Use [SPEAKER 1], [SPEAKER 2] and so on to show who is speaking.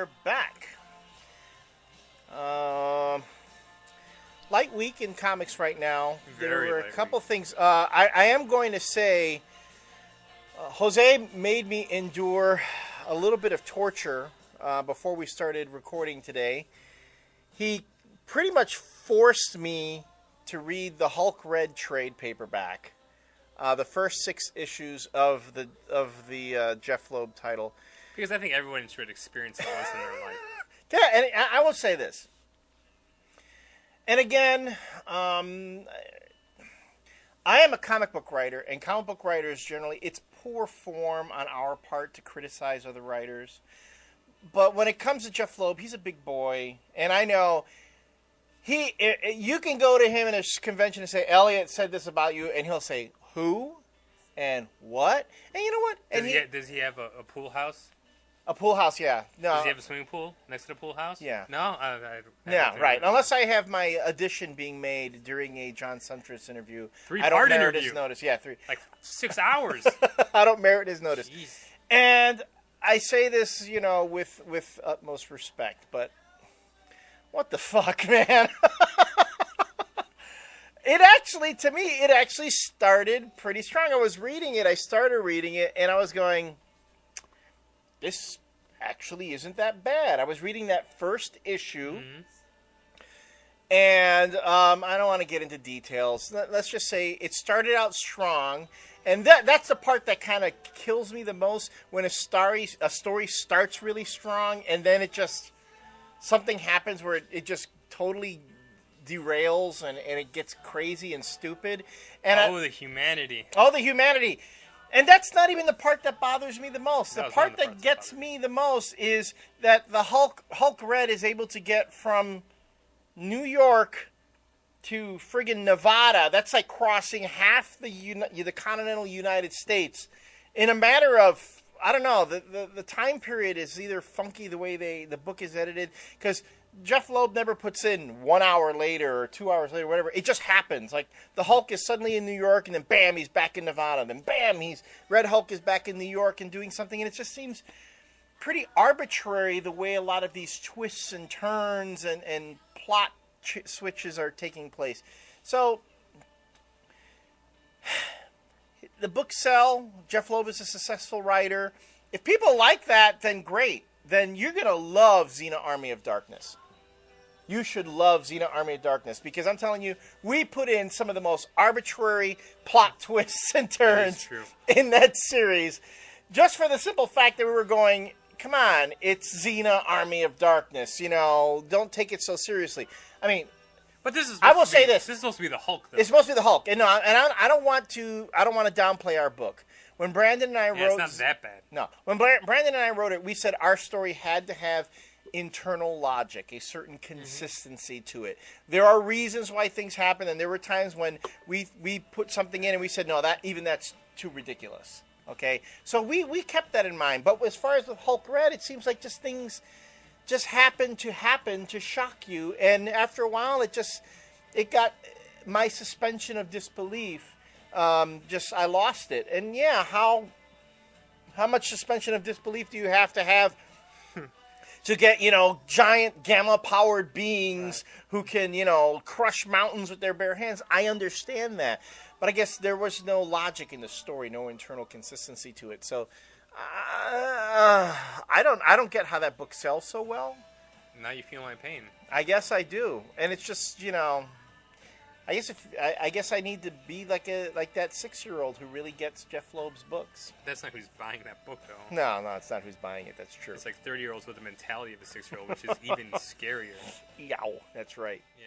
[SPEAKER 1] we're back. Light week in comics right now.
[SPEAKER 2] Very
[SPEAKER 1] there were a
[SPEAKER 2] light
[SPEAKER 1] couple
[SPEAKER 2] week.
[SPEAKER 1] things. I am going to say, Jose made me endure a little bit of torture before we started recording today. He pretty much forced me to read the Hulk Red trade paperback, the first 6 issues of the Jeff Loeb title.
[SPEAKER 2] Because I think everyone should experience it once in their life.
[SPEAKER 1] Yeah, and I will say this. And again, I am a comic book writer, and comic book writers generally, it's poor form on our part to criticize other writers. But when it comes to Jeff Loeb, he's a big boy, and I know you can go to him in a convention and say, Elliott said this about you, and he'll say, who? And what? And you know what? And
[SPEAKER 2] Does he have a pool house?
[SPEAKER 1] A pool house, yeah. No.
[SPEAKER 2] Does he have a swimming pool next to the pool house?
[SPEAKER 1] Yeah.
[SPEAKER 2] No?
[SPEAKER 1] Yeah, right. Unless I have my audition being made during a John Suntress interview.
[SPEAKER 2] 3-part
[SPEAKER 1] I don't merit
[SPEAKER 2] interview.
[SPEAKER 1] his notice. Yeah, 3.
[SPEAKER 2] Like 6 hours.
[SPEAKER 1] I don't merit his notice.
[SPEAKER 2] Jeez.
[SPEAKER 1] And I say this, with utmost respect, but what the fuck, man? To me, it actually started pretty strong. I started reading it, and I was going, this actually isn't that bad. I was reading that first issue, and I don't want to get into details. Let's just say it started out strong, and that's the part that kind of kills me the most, when a story starts really strong, and then something happens where it just totally derails, and it gets crazy and stupid. And
[SPEAKER 2] the humanity.
[SPEAKER 1] Oh, the humanity. And that's not even the part that bothers me the most. The part that gets me the most is that the Hulk Red is able to get from New York to friggin' Nevada. That's like crossing half the continental United States in a matter of, I don't know, the time period is either funky the way the book is edited, because Jeff Loeb never puts in 1 hour later or 2 hours later, whatever. It just happens. Like, the Hulk is suddenly in New York, and then bam, he's back in Nevada. Then bam, Red Hulk is back in New York and doing something. And it just seems pretty arbitrary the way a lot of these twists and turns and plot switches are taking place. So, the books sell. Jeff Loeb is a successful writer. If people like that, then great. Then you're going to love Xena Army of Darkness. You should love Xena Army of Darkness, because I'm telling you, we put in some of the most arbitrary plot twists and turns in that series, just for the simple fact that we were going, come on, it's Xena Army of Darkness, don't take it so seriously. I mean,
[SPEAKER 2] but this is.
[SPEAKER 1] This
[SPEAKER 2] is supposed to be the Hulk, though.
[SPEAKER 1] It's supposed to be the Hulk, and I don't want to downplay our book. When Brandon and I wrote,
[SPEAKER 2] it's not that bad.
[SPEAKER 1] No, when Brandon and I wrote it, we said our story had to have internal logic, a certain consistency to it. There are reasons why things happen, and there were times when we put something in and we said, no, that's too ridiculous. Okay, so we kept that in mind. But as far as with Hulk Red, it seems like things just happen to shock you, and after a while, it got my suspension of disbelief. I lost it. And yeah, how much suspension of disbelief do you have to get, giant gamma-powered beings who can, crush mountains with their bare hands? I understand that. But I guess there was no logic in the story, no internal consistency to it. So, I don't get how that book sells so well.
[SPEAKER 2] Now you feel my pain.
[SPEAKER 1] I guess I do. And it's just, I guess I need to be like that 6-year-old who really gets Jeff Loeb's books.
[SPEAKER 2] That's not who's buying that book, though.
[SPEAKER 1] No, it's not who's buying it. That's true.
[SPEAKER 2] It's like 30-years-olds with the mentality of a 6-year-old, which is even scarier.
[SPEAKER 1] Yow, that's right.
[SPEAKER 2] Yeah.